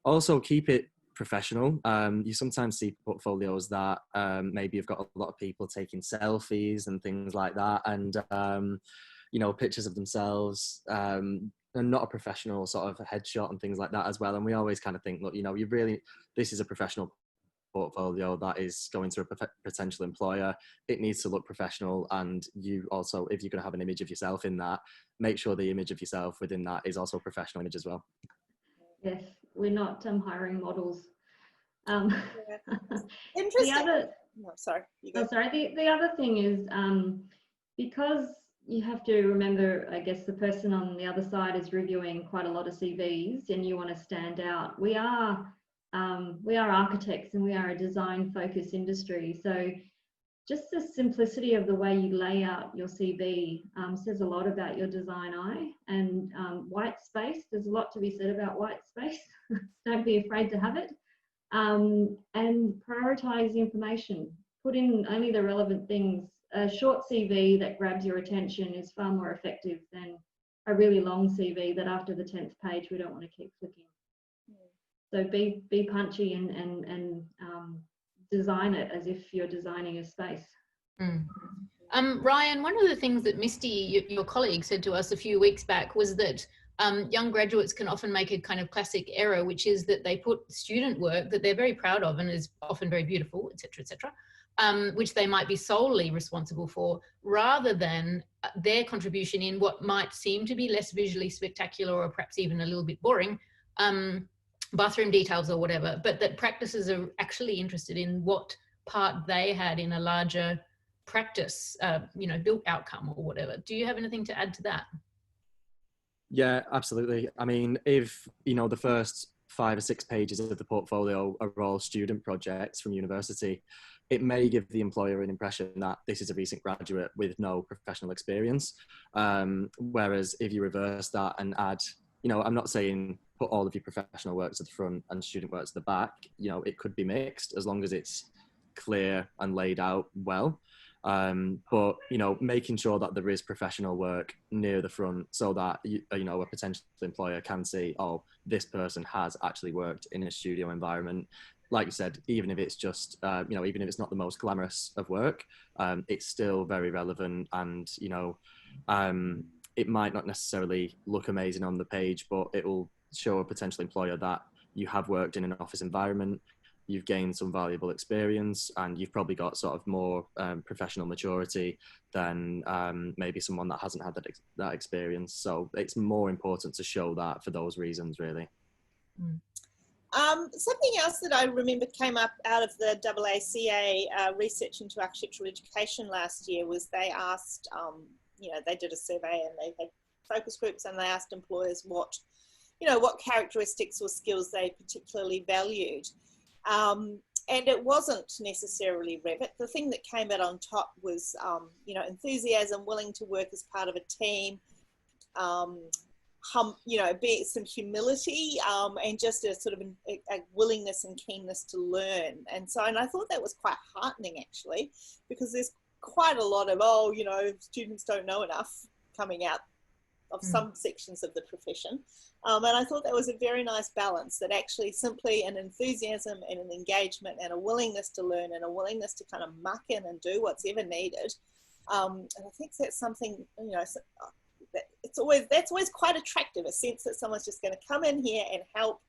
also keep it professional. You sometimes see portfolios that maybe you've got a lot of people taking selfies and things like that, and pictures of themselves, and not a professional sort of headshot and things like that as well. And we always kind of think, look, this is a professional portfolio that is going to a potential employer. It needs to look professional, and you also, if you're going to have an image of yourself in that, make sure the image of yourself within that is also a professional image as well. Yes, we're not hiring models. Interesting. The other thing is, because you have to remember, I guess the person on the other side is reviewing quite a lot of CVs, and you want to stand out. We are architects, and we are a design-focused industry. So just the simplicity of the way you lay out your CV says a lot about your design eye. And white space, there's a lot to be said about white space. Don't be afraid to have it. And prioritize the information. Put in only the relevant things. A short CV that grabs your attention is far more effective than a really long CV that after the 10th page we don't want to keep flicking. So be punchy and design it as if you're designing a space. Ryan, one of the things that Misty, your colleague, said to us a few weeks back was that young graduates can often make a kind of classic error, which is that they put student work that they're very proud of and is often very beautiful, etc., which they might be solely responsible for, rather than their contribution in what might seem to be less visually spectacular or perhaps even a little bit boring, bathroom details or whatever, but that practices are actually interested in what part they had in a larger practice, built outcome or whatever. Do you have anything to add to that? Yeah, absolutely. I mean, if, the first 5 or 6 pages of the portfolio are all student projects from university, it may give the employer an impression that this is a recent graduate with no professional experience. Whereas if you reverse that and add, you know, I'm not saying put all of your professional work to the front and student work to the back, you know, it could be mixed as long as it's clear and laid out well. But, you know, making sure that there is professional work near the front so that, you know, a potential employer can see, oh, this person has actually worked in a studio environment. Like you said, even if it's just, you know, even if it's not the most glamorous of work, it's still very relevant. And, you know, it might not necessarily look amazing on the page, but it will show a potential employer that you have worked in an office environment, you've gained some valuable experience, and you've probably got sort of more professional maturity than maybe someone that hasn't had that experience. So it's more important to show that for those reasons, really. Something else that I remember came up out of the AACA research into architectural education last year was they asked, you know, they did a survey and they had focus groups, and they asked employers what, you know, what characteristics or skills they particularly valued. And it wasn't necessarily Revit. The thing that came out on top was, you know, enthusiasm, willing to work as part of a team, you know, some humility, and just a sort of a willingness and keenness to learn. And so, and I thought that was quite heartening, actually, because there's quite a lot of, oh, you know, students don't know enough coming out of some sections of the profession. And I thought that was a very nice balance, that actually simply an enthusiasm and an engagement and a willingness to learn and a willingness to kind of muck in and do what's ever needed. And I think that's something, you know, that's always quite attractive, a sense that someone's just going to come in here and help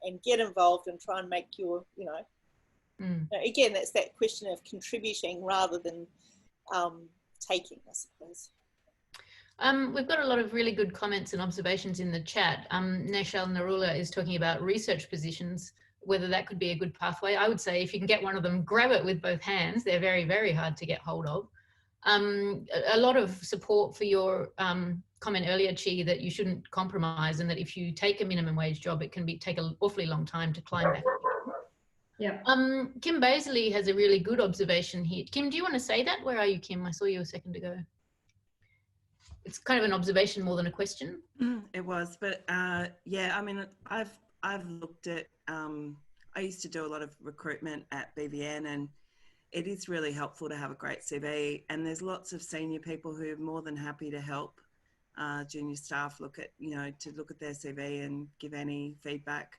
and get involved and try and make your, you know, again, that's that question of contributing rather than taking, I suppose. We've got a lot of really good comments and observations in the chat. Nashal Narula is talking about research positions, whether that could be a good pathway. I would say if you can get one of them, grab it with both hands. They're very, very hard to get hold of. A lot of support for your comment earlier, Chi, that you shouldn't compromise, and that if you take a minimum wage job, it can take an awfully long time to climb back. Yeah. Kim Baisley has a really good observation here. Kim, do you want to say that? Where are you, Kim? I saw you a second ago. It's kind of an observation more than a question. It was, but yeah, I mean, I've looked at, I used to do a lot of recruitment at BVN, and it is really helpful to have a great CV, and there's lots of senior people who are more than happy to help junior staff look at their CV and give any feedback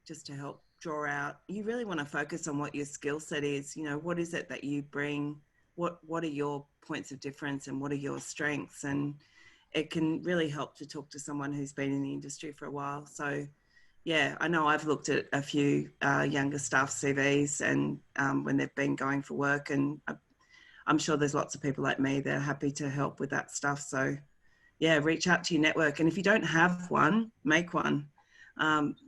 just to help draw out. You really want to focus on what your skill set is. You know, what is it that you bring? What are your points of difference and what are your strengths? And it can really help to talk to someone who's been in the industry for a while. So yeah, I know I've looked at a few younger staff CVs and when they've been going for work, and I'm sure there's lots of people like me that are happy to help with that stuff. So yeah, reach out to your network. And if you don't have one, make one.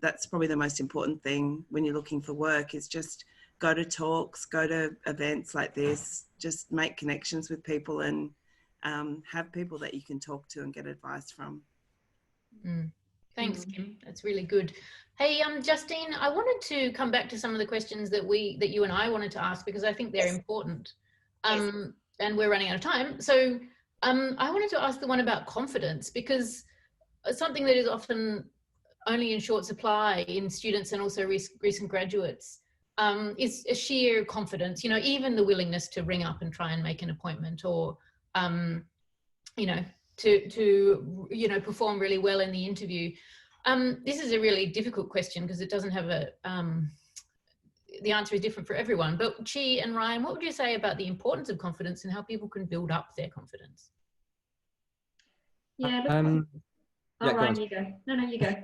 That's probably the most important thing when you're looking for work, is just go to talks, go to events like this, just make connections with people and have people that you can talk to and get advice from. Thanks, Kim. That's really good. Hey, Justine, I wanted to come back to some of the questions that you and I wanted to ask, because I think they're important. And we're running out of time. So I wanted to ask the one about confidence, because something that is often only in short supply in students and also recent graduates is a sheer confidence, you know, even the willingness to ring up and try and make an appointment, or, you know, to you know, perform really well in the interview. This is a really difficult question because it doesn't have a, the answer is different for everyone. But Chi and Ryan, what would you say about the importance of confidence and how people can build up their confidence? Yeah. Ryan, you go. No, you go.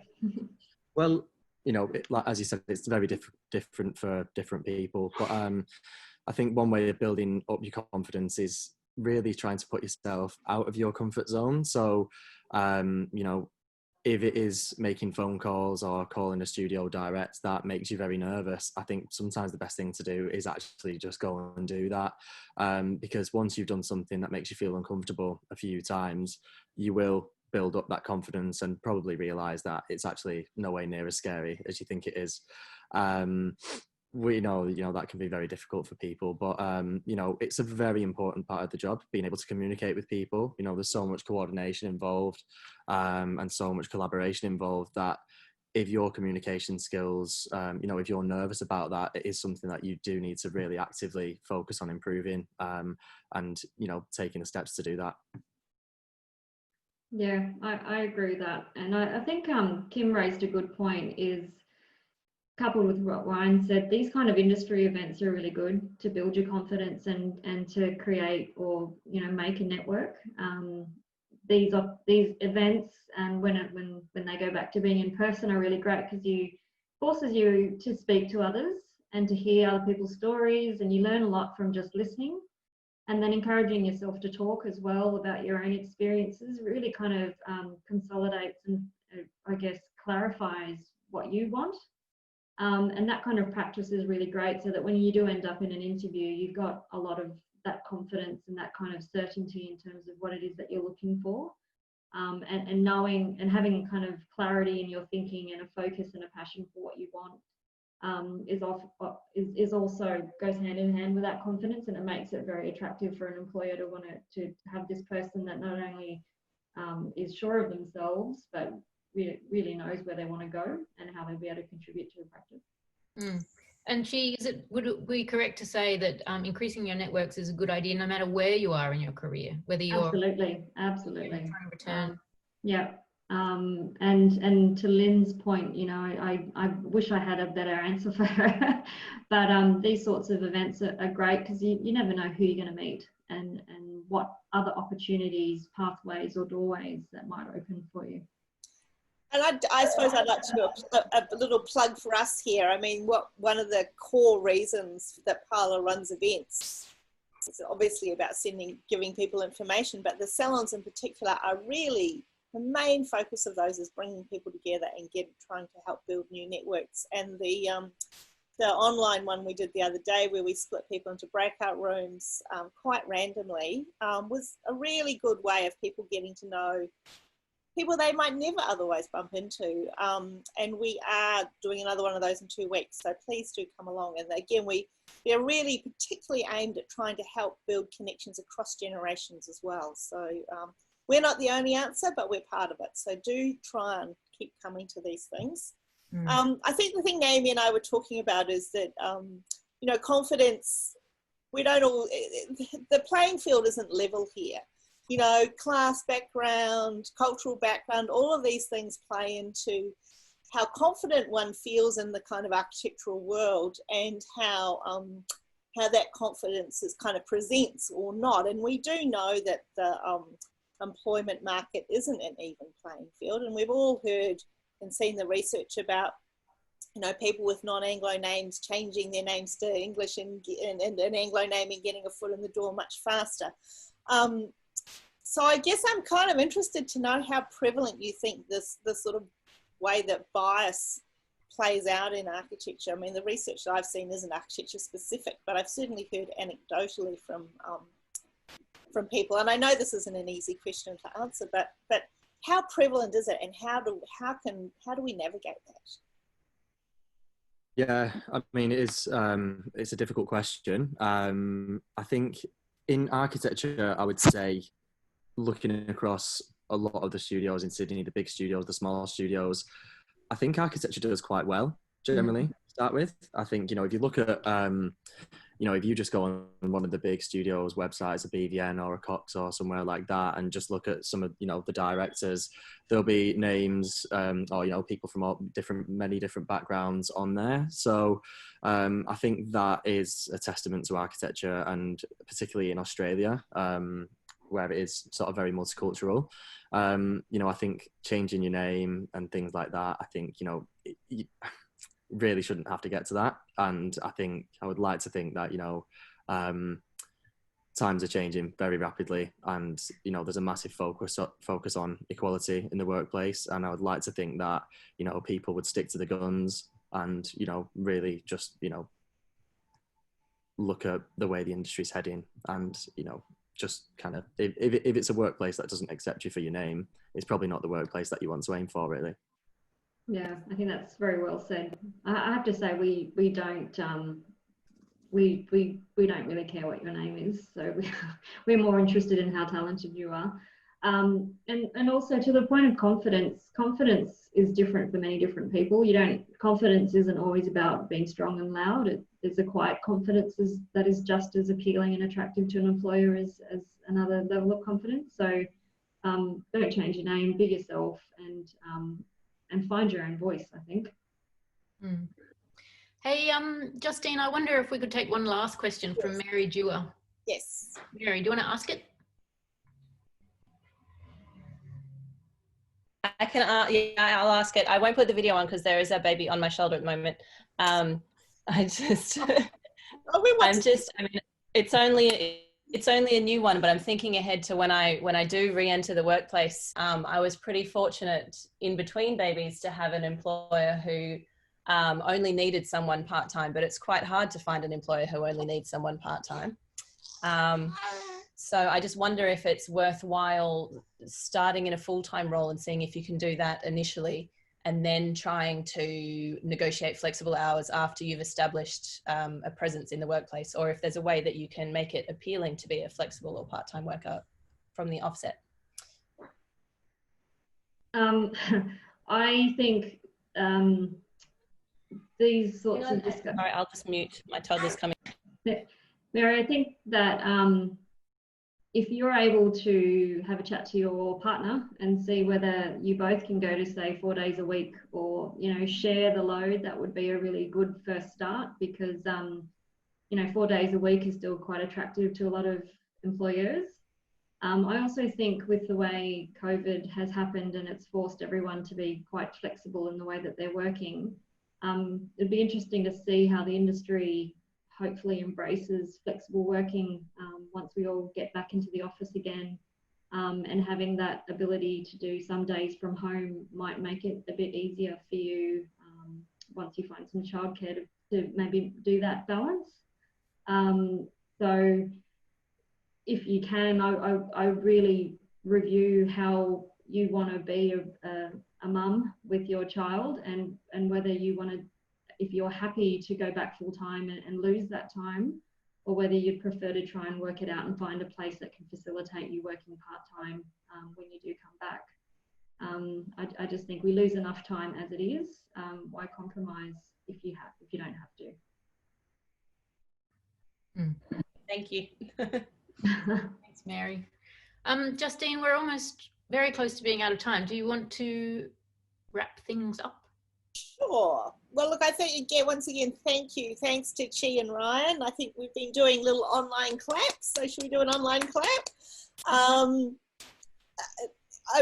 Well, you know, like, as you said, it's very different for different people. But I think one way of building up your confidence is really trying to put yourself out of your comfort zone. So, you know, if it is making phone calls or calling a studio direct that makes you very nervous, I think sometimes the best thing to do is actually just go and do that. Because once you've done something that makes you feel uncomfortable a few times, you will build up that confidence and probably realize that it's actually nowhere near as scary as you think it is. we know, that can be very difficult for people, but it's a very important part of the job, being able to communicate with people. There's so much coordination involved, and so much collaboration involved, that if your communication skills, if you're nervous about that, it is something that you do need to really actively focus on improving, and taking the steps to do that. Yeah, I agree with that. And I think Kim raised a good point, is coupled with what Ryan said, these kind of industry events are really good to build your confidence and to create or make a network. These events, and when they go back to being in person, are really great because you forces you to speak to others and to hear other people's stories, and you learn a lot from just listening. And then encouraging yourself to talk as well about your own experiences really kind of consolidates and I guess clarifies what you want. And that kind of practice is really great, so that when you do end up in an interview, you've got a lot of that confidence and that kind of certainty in terms of what it is that you're looking for, and knowing and having kind of clarity in your thinking and a focus and a passion for what you want, is also goes hand in hand with that confidence, and it makes it very attractive for an employer to want to have this person that not only is sure of themselves, but really knows where they want to go and how they'll be able to contribute to the practice. And would it be correct to say that increasing your networks is a good idea no matter where you are in your career, whether you're absolutely trying to return? Yeah. And to Lynn's point, I wish I had a better answer for her, but these sorts of events are great because you never know who you're going to meet and what other opportunities, pathways or doorways that might open for you. And I suppose I'd like to do a little plug for us here. I mean, one of the core reasons that Parlour runs events is obviously about giving people information, but the salons in particular are really, the main focus of those is bringing people together and trying to help build new networks. And the online one we did the other day, where we split people into breakout rooms quite randomly, was a really good way of people getting to know people they might never otherwise bump into. And we are doing another one of those in 2 weeks, so please do come along. And again, they're really particularly aimed at trying to help build connections across generations as well. So we're not the only answer, but we're part of it. So do try and keep coming to these things. I think the thing Naomi and I were talking about is that, confidence, the playing field isn't level here. Class background, cultural background, all of these things play into how confident one feels in the kind of architectural world, and how that confidence is kind of presents or not. And we do know that the employment market isn't an even playing field, and we've all heard and seen the research about people with non-Anglo names changing their names to English and an Anglo name and getting a foot in the door much faster. So I guess I'm kind of interested to know how prevalent you think this sort of way that bias plays out in architecture. I mean, the research that I've seen isn't architecture specific, but I've certainly heard anecdotally from people. And I know this isn't an easy question to answer, but how prevalent is it, and how do we navigate that? Yeah, I mean, it's a difficult question. I think in architecture, I would say, looking across a lot of the studios in Sydney, the big studios, the small studios, I think architecture does quite well generally to start with. I think, if you look at, if you just go on one of the big studios websites, a BVN or a Cox or somewhere like that, and just look at some of, the directors, there'll be names or, people from many different backgrounds on there. So I think that is a testament to architecture, and particularly in Australia, where it is sort of very multicultural. I think changing your name and things like that, I think, you really shouldn't have to get to that. And I think I would like to think that, times are changing very rapidly, and, there's a massive focus on equality in the workplace. And I would like to think that, people would stick to the guns and, really just, look at the way the industry's heading, and, just kind of, if it's a workplace that doesn't accept you for your name, it's probably not the workplace that you want to aim for, really. Yeah, I think that's very well said. I have to say we don't we don't really care what your name is, so we're more interested in how talented you are. And also to the point of confidence, confidence is different for many different people. Confidence isn't always about being strong and loud. There's a quiet confidence that is just as appealing and attractive to an employer as another level of confidence. So don't change your name, be yourself, and find your own voice, I think. Mm. Hey, Justine, I wonder if we could take one last question from Mary Dewar. Yes. Mary, do you want to ask it? I can, yeah, I'll ask it. I won't put the video on because there is a baby on my shoulder at the moment. I just, I mean, it's only a new one, but I'm thinking ahead to when I do re-enter the workplace. I was pretty fortunate in between babies to have an employer who only needed someone part-time, but it's quite hard to find an employer who only needs someone part-time. So I just wonder if it's worthwhile starting in a full-time role and seeing if you can do that initially, and then trying to negotiate flexible hours after you've established a presence in the workplace, or if there's a way that you can make it appealing to be a flexible or part-time worker from the offset. I think these sorts of discussions. Sorry, I'll just mute. My toddler's coming. Mary, I think that if you're able to have a chat to your partner and see whether you both can go to, say, 4 days a week, or, you know, share the load, that would be a really good first start, because, you know, 4 days a week is still quite attractive to a lot of employers. I also think with the way COVID has happened and it's forced everyone to be quite flexible in the way that they're working, it'd be interesting to see how the industry hopefully embraces flexible working once we all get back into the office again, and having that ability to do some days from home might make it a bit easier for you once you find some childcare to maybe do that balance. So if you can, I really review how you want to be a mum with your child, and whether you want to, if you're happy to go back full time and lose that time, or whether you'd prefer to try and work it out and find a place that can facilitate you working part-time when you do come back. I just think we lose enough time as it is. Why compromise if you don't have to? Thank you. Thanks, Mary. Justine, we're almost very close to being out of time. Do you want to wrap things up? Sure. Well, look, I think again, once again, thank you. Thanks to Chi and Ryan. I think we've been doing little online claps. So should we do an online clap? I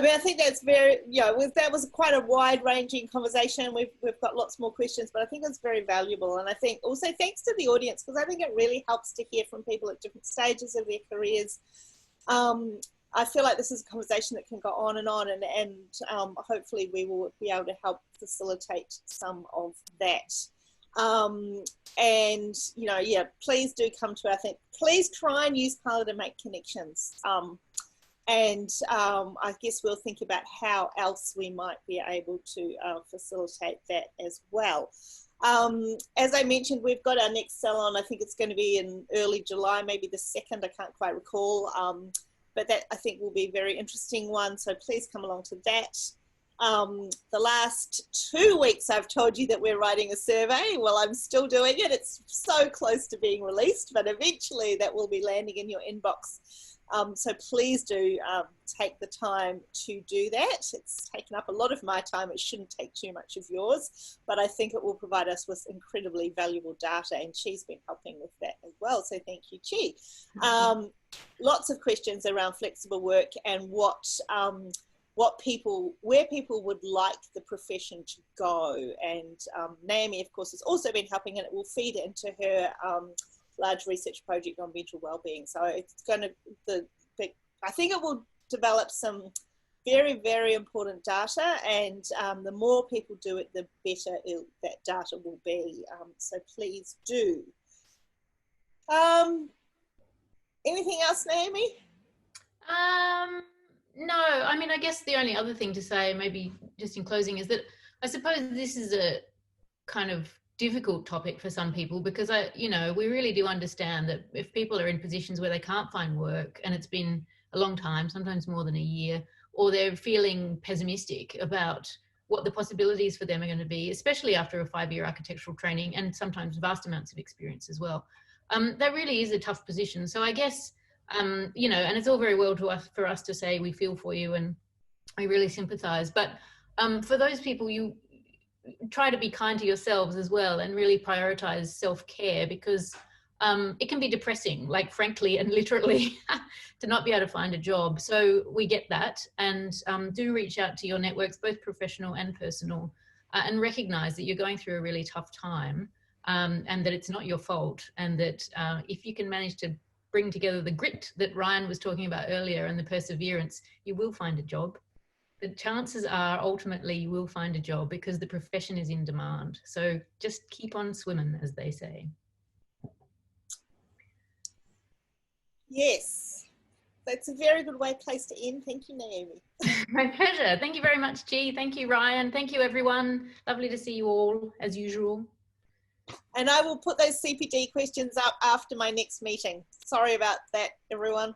mean, I think that's very, you know, that was quite a wide-ranging conversation. We've got lots more questions, but I think it's very valuable. And I think also thanks to the audience, because I think it really helps to hear from people at different stages of their careers. I feel like this is a conversation that can go on, and hopefully we will be able to help facilitate some of that. And, you know, yeah, please do come to our thing. Please try and use Parlour to make connections. I guess we'll think about how else we might be able to facilitate that as well. As I mentioned, we've got our next salon. I think it's going to be in early July, maybe the 2nd, I can't quite recall. But that I think will be a very interesting one. So please come along to that. The last 2 weeks, I've told you that we're writing a survey. Well, I'm still doing it. It's so close to being released, but eventually that will be landing in your inbox. So please do take the time to do that. It's taken up a lot of my time. It shouldn't take too much of yours, but I think it will provide us with incredibly valuable data, and Chi's been helping with that as well. So thank you, Chi. Lots of questions around flexible work and where people would like the profession to go. And Naomi, of course, has also been helping, and it will feed into her large research project on mental wellbeing. So it's going to, I think it will develop some very, very important data, and the more people do it, the better that data will be. So please do. Anything else, Naomi? No, I mean, I guess the only other thing to say, maybe just in closing, is that I suppose this is a kind of difficult topic for some people because we really do understand that if people are in positions where they can't find work and it's been a long time, sometimes more than a year, or they're feeling pessimistic about what the possibilities for them are going to be, especially after a 5-year architectural training and sometimes vast amounts of experience as well. That really is a tough position. So I guess, and it's all very well for us to say we feel for you and we really sympathize. But for those people, you try to be kind to yourselves as well and really prioritize self-care, because it can be depressing, like frankly and literally, to not be able to find a job. So we get that, and do reach out to your networks, both professional and personal, and recognize that you're going through a really tough time, and that it's not your fault, and that if you can manage to bring together the grit that Ryan was talking about earlier and the perseverance, you will find a job. The chances are ultimately you will find a job because the profession is in demand. So just keep on swimming, as they say. Yes, that's a very good place to end. Thank you, Naomi. My pleasure. Thank you very much, G. Thank you, Ryan. Thank you, everyone. Lovely to see you all, as usual. And I will put those CPD questions up after my next meeting. Sorry about that, everyone.